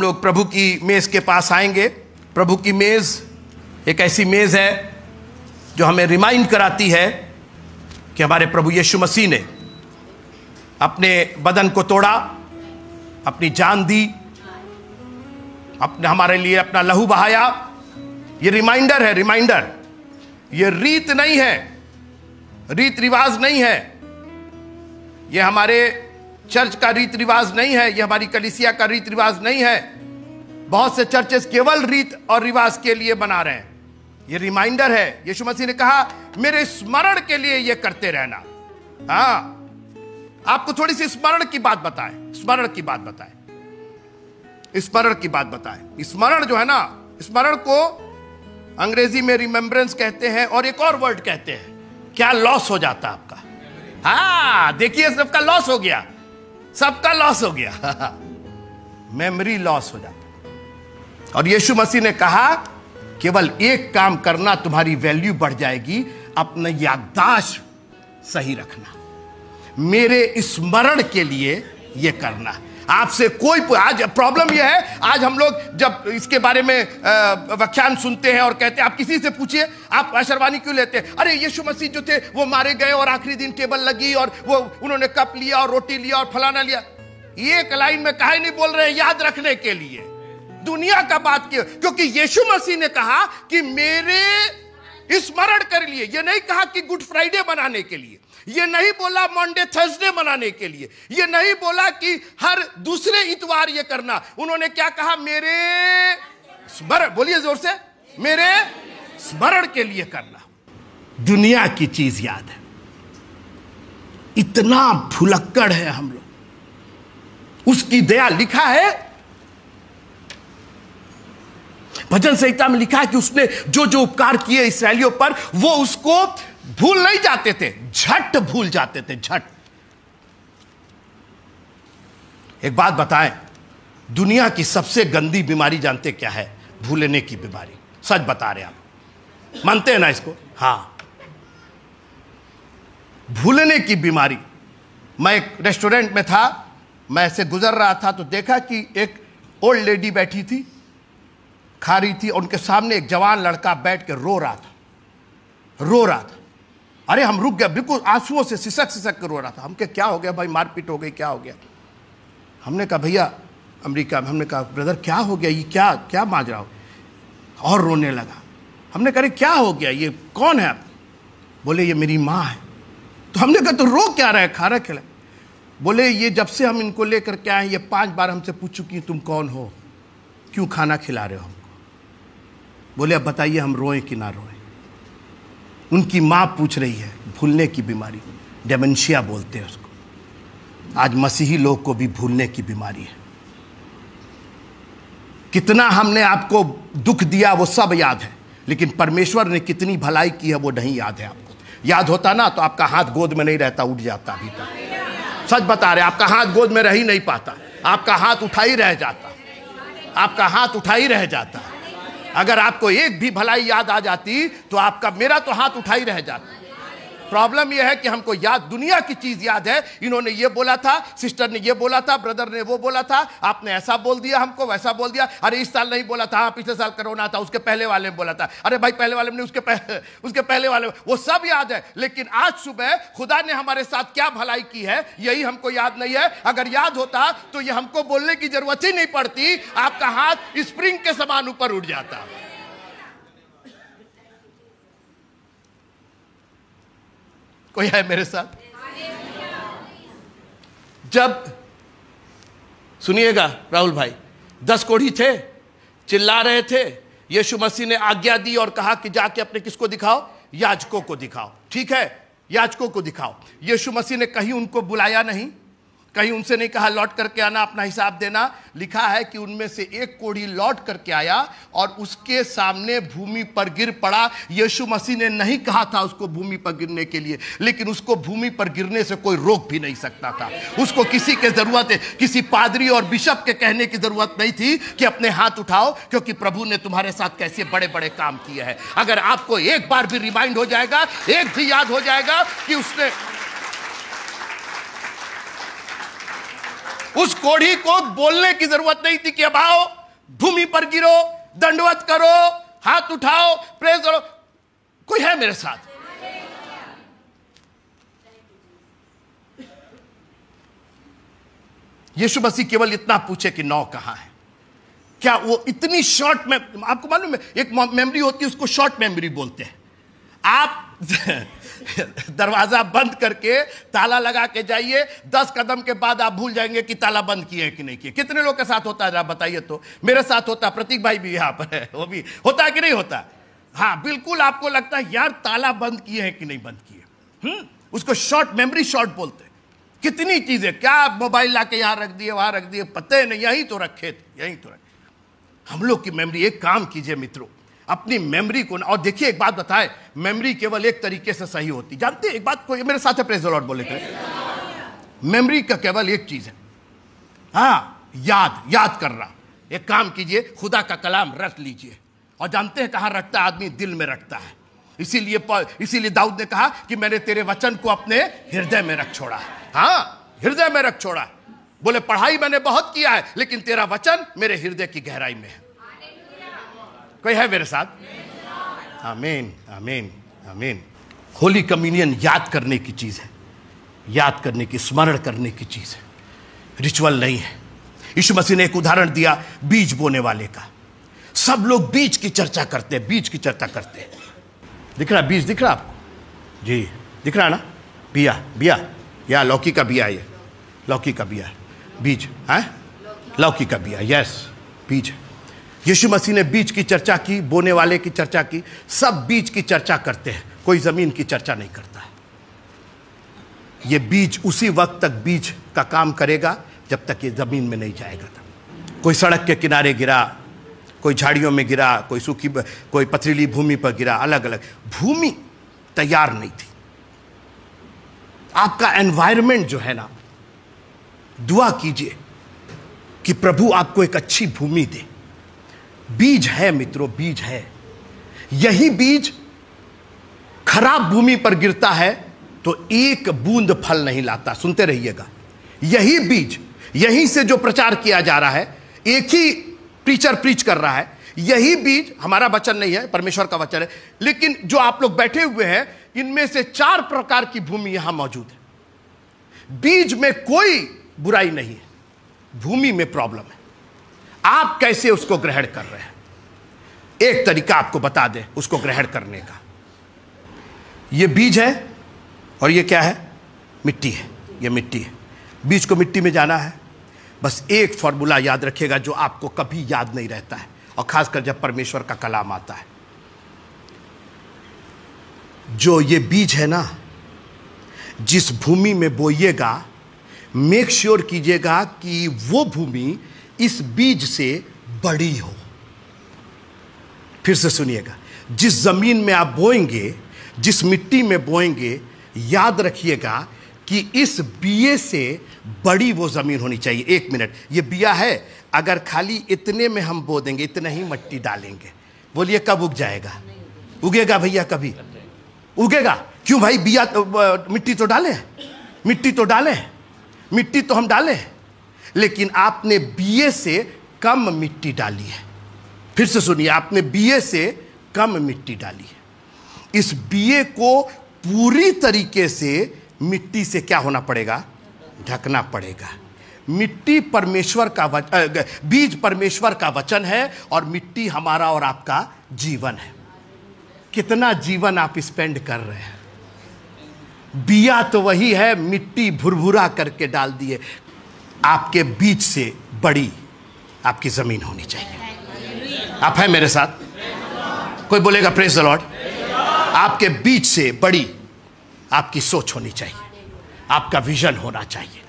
लोग प्रभु की मेज के पास आएंगे। प्रभु की मेज एक ऐसी मेज है जो हमें रिमाइंड कराती है कि हमारे प्रभु यीशु मसीह ने अपने बदन को तोड़ा, अपनी जान दी, अपने हमारे लिए अपना लहू बहाया। ये रिमाइंडर है, रिमाइंडर। ये रीत नहीं है, रीत रिवाज नहीं है, ये हमारे चर्च का रीत रिवाज नहीं है, ये हमारी कलीसिया का रीत रिवाज नहीं है। बहुत से चर्चेस केवल रीत और रिवाज के लिए बना रहे हैं। ये रिमाइंडर है। यीशु मसीह ने कहा मेरे स्मरण के लिए ये करते रहना। हाँ, आपको थोड़ी सी स्मरण की बात बताएं, स्मरण की बात बताएं, स्मरण की बात बताएं। स्मरण जो है ना, स्मरण को अंग्रेजी में रिमेम्बरेंस कहते हैं और एक और वर्ड कहते हैं, क्या लॉस हो जाता आपका। हाँ, देखिए सबका लॉस हो गया, सबका लॉस हो गया। मेमोरी लॉस हो जाता। और यीशु मसीह ने कहा केवल एक काम करना, तुम्हारी वैल्यू बढ़ जाएगी, अपना याददाश्त सही रखना, मेरे स्मरण के लिए यह करना। आपसे कोई, आज प्रॉब्लम यह है, आज हम लोग जब इसके बारे में व्याख्यान सुनते हैं और कहते हैं, आप किसी से पूछिए आप आशीर्वाणी क्यों लेते हैं? अरे यीशु मसीह जो थे वो मारे गए और आखिरी दिन टेबल लगी और वो उन्होंने कप लिया और रोटी लिया और फलाना लिया। एक लाइन में काहे नहीं बोल रहे? याद रखने के लिए, दुनिया का बात किया, क्योंकि यीशु मसीह ने कहा कि मेरे स्मरण कर लिए। ये नहीं कहा कि गुड फ्राइडे मनाने के लिए, ये नहीं बोला मंडे थर्सडे मनाने के लिए, ये नहीं बोला कि हर दूसरे इतवार ये करना। उन्होंने क्या कहा? मेरे स्मरण, बोलिए जोर से, मेरे स्मरण के लिए करना। दुनिया की चीज याद है, इतना भुलक्कड़ है हम लोग। उसकी दया, लिखा है भजन संहिता में, लिखा है कि उसने जो जो उपकार किए इसराइलियों पर, वो उसको भूल नहीं जाते थे, झट भूल जाते थे, झट। एक बात बताएं, दुनिया की सबसे गंदी बीमारी जानते क्या है? भूलने की बीमारी। सच बता रहे आप, मानते हैं ना इसको? हाँ, भूलने की बीमारी। मैं एक रेस्टोरेंट में था, मैं ऐसे गुजर रहा था तो देखा कि एक ओल्ड लेडी बैठी थी, खा रही थी, और उनके सामने एक जवान लड़का बैठ के रो रहा था। अरे हम रुक गए, बिल्कुल आंसुओं से सिसक के रो रहा था। हम क्या हो गया भाई? मारपीट हो गई, क्या हो गया? हमने कहा भैया, अमेरिका में, हमने कहा ब्रदर क्या हो गया, ये क्या माजरा हो? और रोने लगा। हमने कहा क्या हो गया, ये कौन है आप? बोले ये मेरी माँ है। तो हमने कहा तो रो क्या रहा है, खा रहा खिला? बोले ये जब से हम इनको लेकर के आए, ये 5 बार हमसे पूछ चुकी तुम कौन हो, क्यों खाना खिला रहे हो हमको? बोले अब बताइए हम रोएं कि ना रोएं? उनकी माँ पूछ रही है। भूलने की बीमारी, डेमेंशिया बोलते हैं उसको। आज मसीही लोग को भी भूलने की बीमारी है। कितना हमने आपको दुख दिया वो सब याद है, लेकिन परमेश्वर ने कितनी भलाई की है वो नहीं याद है आपको। याद होता ना तो आपका हाथ गोद में नहीं रहता, उठ जाता। अभी तक सच बता रहे, आपका हाथ गोद में रह ही नहीं पाता, आपका हाथ उठा ही रह जाता, आपका हाथ उठा ही रह जाता। अगर आपको एक भी भलाई याद आ जाती तो आपका, मेरा तो हाथ उठा ही रह जाता। प्रॉब्लम यह है कि हमको याद, दुनिया की चीज याद है। इन्होंने ये बोला था, सिस्टर ने ये बोला था, ब्रदर ने वो बोला था, आपने ऐसा बोल दिया, हमको वैसा बोल दिया। अरे इस साल नहीं बोला था, हाँ पिछले साल कोरोना था, उसके पहले वाले में बोला था। अरे भाई पहले वाले में नहीं, उसके पहले वाले में, वो सब याद है। लेकिन आज सुबह खुदा ने हमारे साथ क्या भलाई की है, यही हमको याद नहीं है। अगर याद होता तो ये हमको बोलने की जरूरत ही नहीं पड़ती, आपका हाथ स्प्रिंग के समान ऊपर उठ जाता। कोई है मेरे साथ? जब, सुनिएगा राहुल भाई, 10 कोढ़ी थे, चिल्ला रहे थे, यीशु मसीह ने आज्ञा दी और कहा कि जाके अपने किसको दिखाओ? याजकों को दिखाओ। ठीक है, याजकों को दिखाओ। यीशु मसीह ने कहीं उनको बुलाया नहीं, कहीं उनसे नहीं कहा लौट करके आना, अपना हिसाब देना। लिखा है कि उनमें से एक कोढ़ी लौट करके आया और उसके सामने भूमि पर गिर पड़ा। यीशु मसीह ने नहीं कहा था उसको भूमि पर गिरने के लिए, लेकिन उसको भूमि पर गिरने से कोई रोक भी नहीं सकता था। उसको किसी के जरूरत है, किसी पादरी और बिशप के कहने की जरूरत नहीं थी कि अपने हाथ उठाओ, क्योंकि प्रभु ने तुम्हारे साथ कैसे बड़े बड़े काम किए हैं। अगर आपको एक बार भी रिमाइंड हो जाएगा, एक भी याद हो जाएगा कि उसने, उस कोढ़ी को बोलने की जरूरत नहीं थी कि अब आओ भूमि पर गिरो, दंडवत करो, हाथ उठाओ, प्रेज करो। कोई है मेरे साथ? यीशु मसीह केवल इतना पूछे कि 9 कहां है। क्या वो इतनी शॉर्ट में, आपको मालूम है एक मेमोरी होती है, उसको शॉर्ट मेमोरी बोलते हैं। आप दरवाजा बंद करके ताला लगा के जाइए, 10 कदम के बाद आप भूल जाएंगे कि ताला बंद किए है कि नहीं किए। कितने लोग के साथ होता है जरा बताइए तो? मेरे साथ होता है, प्रतीक भाई भी यहां पर है, वो भी होता है कि नहीं होता? हाँ बिल्कुल, आपको लगता है यार ताला बंद किए हैं कि नहीं बंद किए। उसको शॉर्ट मेमोरी शॉर्ट बोलते हैं। कितनी चीजें, क्या मोबाइल लाके यहां रख दिए, वहां रख दिए, पता नहीं, यहीं तो रखे थे, यहीं तो रखे। हम लोग की मेमोरी, एक काम कीजिए मित्रों, अपनी मेमोरी को, और देखिए एक बात बताए, मेमोरी केवल एक तरीके से सही होती, जानते हैं एक बात, कोई मेरे साथ है प्रेज़ द लॉर्ड बोले थे, मेमोरी का केवल एक चीज है, हाँ याद करना। एक काम कीजिए, खुदा का कलाम रख लीजिए, और जानते हैं कहां रखता है आदमी? दिल में रखता है। इसीलिए दाऊद ने कहा कि मैंने तेरे वचन को अपने हृदय में रख छोड़ा। हाँ, हृदय में रख छोड़ा। बोले पढ़ाई मैंने बहुत किया है, लेकिन तेरा वचन मेरे हृदय की गहराई में है। कोई है मेरे साथ? आमीन, आमीन, आमीन। होली कम्युनियन याद करने की चीज है, याद करने की, स्मरण करने की चीज है, रिचुअल नहीं है। यीशु मसीह ने एक उदाहरण दिया बीज बोने वाले का। सब लोग बीज की चर्चा करते हैं, बीज की चर्चा करते हैं। दिख रहा बीज? दिख रहा आपको? जी दिख रहा ना? बिया या लौकी का बिया, ये लौकी का बिया, बीज है, लौकी का बिया, यस बीज। यीशु मसीह ने बीज की चर्चा की, बोने वाले की चर्चा की। सब बीज की चर्चा करते हैं, कोई जमीन की चर्चा नहीं करता है। ये बीज उसी वक्त तक बीज का काम करेगा जब तक ये जमीन में नहीं जाएगा। कोई सड़क के किनारे गिरा, कोई झाड़ियों में गिरा, कोई सूखी, कोई पथरीली भूमि पर गिरा, अलग अलग। भूमि तैयार नहीं थी। आपका एनवायरनमेंट जो है ना, दुआ कीजिए कि प्रभु आपको एक अच्छी भूमि दे। बीज है मित्रों, बीज है। यही बीज खराब भूमि पर गिरता है तो एक बूंद फल नहीं लाता। सुनते रहिएगा, यही बीज, यहीं से जो प्रचार किया जा रहा है, एक ही प्रीचर प्रीच कर रहा है, यही बीज, हमारा वचन नहीं है, परमेश्वर का वचन है, लेकिन जो आप लोग बैठे हुए हैं, इनमें से 4 प्रकार की भूमि यहां मौजूद है। बीज में कोई बुराई नहीं है, भूमि में प्रॉब्लम है। आप कैसे उसको ग्रहण कर रहे हैं? एक तरीका आपको बता दें उसको ग्रहण करने का। ये बीज है और ये क्या है? मिट्टी है। ये मिट्टी है। बीज को मिट्टी में जाना है। बस एक फॉर्मूला याद रखिएगा जो आपको कभी याद नहीं रहता है, और खासकर जब परमेश्वर का कलाम आता है। जो ये बीज है ना, जिस भूमि में बोइएगा, मेक श्योर कीजिएगा कि वो भूमि इस बीज से बड़ी हो। फिर से सुनिएगा, जिस जमीन में आप बोएंगे, जिस मिट्टी में बोएंगे, याद रखिएगा कि इस बिये से बड़ी वो जमीन होनी चाहिए। 1 मिनट, ये बिया है, अगर खाली इतने में हम बो देंगे, इतना ही मिट्टी डालेंगे, बोलिए कब उग जाएगा? उगेगा भैया? कभी उगेगा? क्यों भाई? बिया मिट्टी तो डाले, मिट्टी तो डाले, मिट्टी तो हम डाले, लेकिन आपने बिये से कम मिट्टी डाली है। फिर से सुनिए, आपने बिये से कम मिट्टी डाली है। इस बिये को पूरी तरीके से मिट्टी से क्या होना पड़ेगा? ढकना पड़ेगा। मिट्टी परमेश्वर का बीज परमेश्वर का वचन है, और मिट्टी हमारा और आपका जीवन है। कितना जीवन आप स्पेंड कर रहे हैं? बिया तो वही है, मिट्टी भुरभुरा करके डाल दिए। आपके बीज से बड़ी आपकी जमीन होनी चाहिए। आप हैं मेरे साथ? कोई बोलेगा प्रेज द लॉर्ड? आपके बीज से बड़ी आपकी सोच होनी चाहिए, आपका विजन होना चाहिए।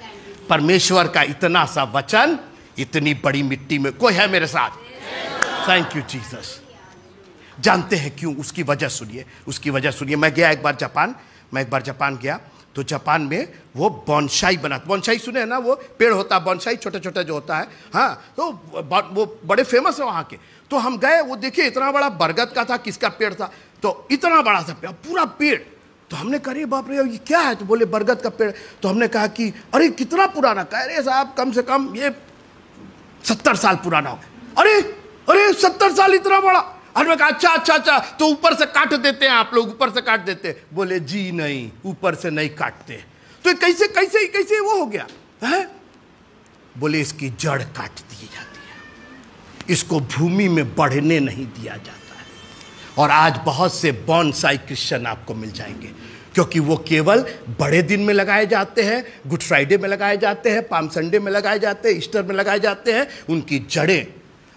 परमेश्वर का इतना सा वचन इतनी बड़ी मिट्टी में। कोई है मेरे साथ? Thank you Jesus. जानते हैं क्यों? उसकी वजह सुनिए, उसकी वजह सुनिए। मैं एक बार जापान गया, तो जापान में वो बोनसाई बना। बोनसाई सुने हैं ना? वो पेड़ होता है बोनसाई, छोटे छोटे जो होता है, हाँ, तो वो बड़े फेमस है वहाँ के। तो हम गए, वो देखिए इतना बड़ा बरगद का था, किसका पेड़ था, तो इतना बड़ा था पूरा पेड़, तो हमने कहा, बाप रे ये क्या है? तो बोले बरगद का पेड़। तो हमने कहा कि अरे कितना पुराना? कह रहे साहब कम से कम ये 70 साल पुराना हो। अरे अरे 70 साल इतना बड़ा? हमने कहा अच्छा अच्छा अच्छा, तो ऊपर से काट देते हैं आप लोग, ऊपर से काट देते हैं? बोले जी नहीं, ऊपर से नहीं काटते। तो कैसे कैसे कैसे वो हो गया है? बोले इसकी जड़ काट दी जाती है, इसको भूमि में बढ़ने नहीं दिया जाता है। और आज बहुत से बॉन्साई क्रिश्चियन आपको मिल जाएंगे, क्योंकि वो केवल बड़े दिन में लगाए जाते हैं, गुड फ्राइडे में लगाए जाते हैं, पाम संडे में लगाए जाते हैं, ईस्टर में लगाए जाते हैं। उनकी जड़ें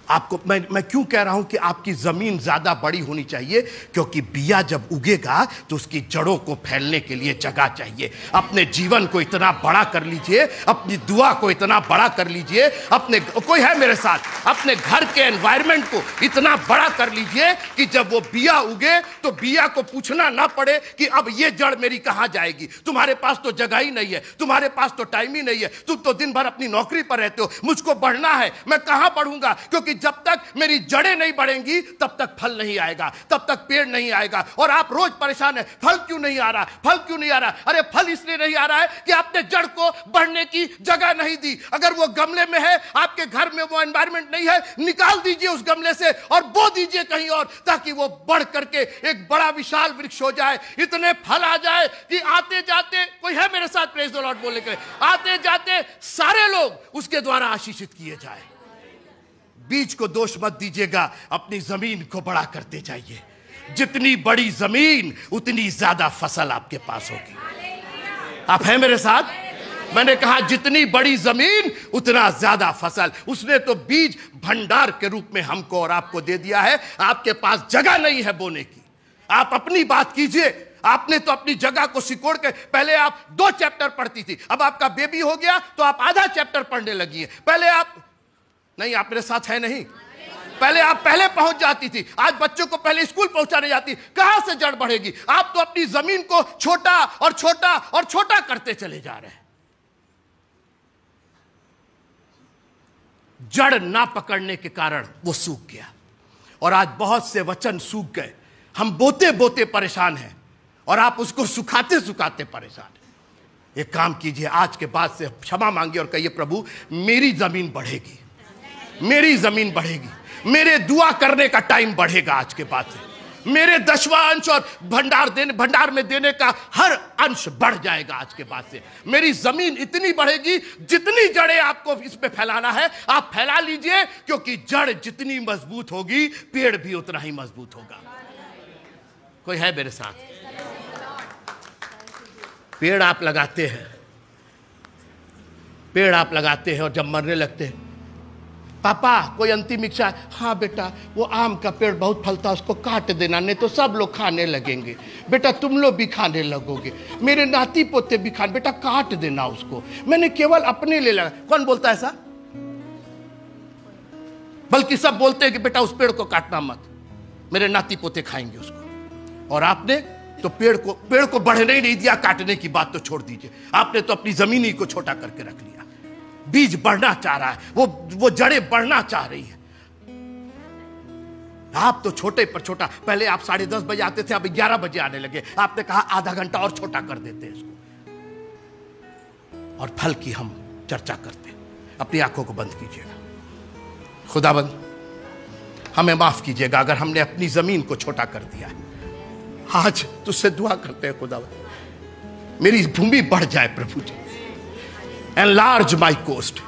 आपको, मैं क्यों कह रहा हूं कि आपकी जमीन ज्यादा बड़ी होनी चाहिए? क्योंकि बिया जब उगेगा तो उसकी जड़ों को फैलने के लिए जगह चाहिए। अपने जीवन को इतना बड़ा कर लीजिए, अपनी दुआ को इतना बड़ा कर लीजिए, अपने, कोई है मेरे साथ, अपने घर के एनवायरनमेंट को इतना बड़ा कर लीजिए कि जब वो बिया उगे तो बिया को पूछना ना पड़े कि अब ये जड़ मेरी कहां जाएगी। तुम्हारे पास तो जगह ही नहीं है, तुम्हारे पास तो टाइम ही नहीं है, तुम तो दिन भर अपनी नौकरी पर रहते हो, मुझको बढ़ना है, मैं कहां बढ़ूंगा? क्योंकि जब तक मेरी जड़ें नहीं बढ़ेंगी तब तक फल नहीं आएगा, तब तक पेड़ नहीं आएगा। और आप रोज परेशान है, फल क्यों नहीं आ रहा, फल क्यों नहीं आ रहा? अरे फल इसलिए नहीं आ रहा है कि आपने जड़ को बढ़ने की जगह नहीं दी। अगर वो गमले में है, आपके घर में वो एनवायरनमेंट नहीं है, निकाल दीजिए उस गमले से और बो दीजिए कहीं और, ताकि वो बढ़ करके एक बड़ा विशाल वृक्ष हो जाए, इतने फल आ जाए कि आते जाते, कोई है मेरे साथ प्रेज द लॉर्ड बोलने के लिए, आते जाते सारे लोग उसके द्वारा आशीषित किए जाए। बीज को दोष मत दीजिएगा, अपनी जमीन को बड़ा करते जाइए। जितनी बड़ी जमीन उतनी ज्यादा फसल आपके पास होगी। आप हैं मेरे साथ? मैंने कहा जितनी बड़ी जमीन उतना ज्यादा फसल। उसने तो बीज भंडार के रूप में हमको और आपको दे दिया है। आपके पास जगह नहीं है बोने की। आप अपनी बात कीजिए। आपने तो अपनी जगह को सिकोड़ के, पहले आप 2 चैप्टर पढ़ती थी, अब आपका बेबी हो गया तो आप आधा चैप्टर पढ़ने लगी है। पहले आप नहीं, आप मेरे साथ है नहीं? पहले आप पहले पहुंच जाती थी, आज बच्चों को पहले स्कूल पहुंचाने जाती। कहां से जड़ बढ़ेगी? आप तो अपनी जमीन को छोटा और छोटा और छोटा करते चले जा रहे हैं। जड़ ना पकड़ने के कारण वो सूख गया और आज बहुत से वचन सूख गए। हम बोते बोते परेशान हैं और आप उसको सुखाते सुखाते परेशान हैं। एक काम कीजिए, आज के बाद से क्षमा मांगिए और कहिए प्रभु मेरी जमीन बढ़ेगी, मेरी जमीन बढ़ेगी, मेरे दुआ करने का टाइम बढ़ेगा। आज के बाद से मेरे 10वां अंश और भंडार में देने का हर अंश बढ़ जाएगा। आज के बाद से मेरी जमीन इतनी बढ़ेगी, जितनी जड़ें आपको इसमें फैलाना है आप फैला लीजिए, क्योंकि जड़ जितनी मजबूत होगी पेड़ भी उतना ही मजबूत होगा। कोई है मेरे साथ? पेड़ आप लगाते हैं, पेड़ आप लगाते हैं और जब मरने लगते हैं, पापा कोई अंतिम इच्छा है? हाँ बेटा, वो आम का पेड़ बहुत फलता, उसको काट देना, नहीं तो सब लोग खाने लगेंगे। बेटा तुम लोग भी खाने लगोगे, मेरे नाती पोते भी खाने, बेटा काट देना उसको, मैंने केवल अपने लिए लगा। कौन बोलता है ऐसा? बल्कि सब बोलते हैं कि बेटा उस पेड़ को काटना मत, मेरे नाती पोते खाएंगे उसको। और आपने तो पेड़ को बढ़ने ही नहीं दिया, काटने की बात तो छोड़ दीजिए। आपने तो अपनी जमीन ही को छोटा करके रख लिया। बीज बढ़ना चाह रहा है, वो जड़ें बढ़ना चाह रही है। आप तो छोटे पर छोटा, पहले आप 10:30 बजे आते थे, अब 11 बजे आने लगे। आपने कहा आधा घंटा और छोटा कर देते हैं इसको। और फल की हम चर्चा करते हैं। अपनी आंखों को बंद कीजिएगा। खुदाबंद हमें माफ कीजिएगा अगर हमने अपनी जमीन को छोटा कर दिया है। आज तुझसे दुआ करते हैं खुदाबंद, मेरी भूमि बढ़ जाए प्रभु जी। एनलार्ज माई कोस्ट,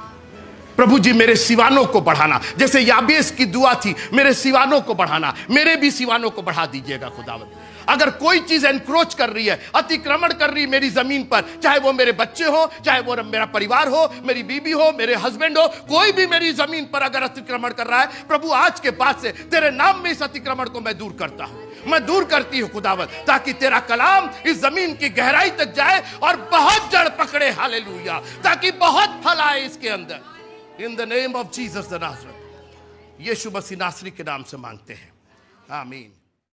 प्रभु जी मेरे सिवानों को बढ़ाना, जैसे याबेस की दुआ थी, मेरे सिवानों को बढ़ाना, मेरे भी सिवानों को बढ़ा दीजिएगा खुदावंद। अगर कोई चीज एनक्रोच कर रही है, अतिक्रमण कर रही है मेरी जमीन पर, चाहे वो मेरे बच्चे हो, चाहे वो मेरा परिवार हो, मेरी बीबी हो, मेरे हस्बैंड हो, कोई भी मेरी जमीन पर अगर अतिक्रमण कर रहा है, प्रभु आज के बाद से तेरे नाम में इस अतिक्रमण को मैं दूर करता हूं, मैं दूर करती हूं खुदावंद, ताकि तेरा कलाम इस जमीन की गहराई तक जाए और बहुत जड़ पकड़े। हालेलुया, ताकि बहुत फल आए इसके अंदर। In the name of Jesus the Nazareth, यीशु मसीह नासरी के नाम से मांगते हैं, आमीन।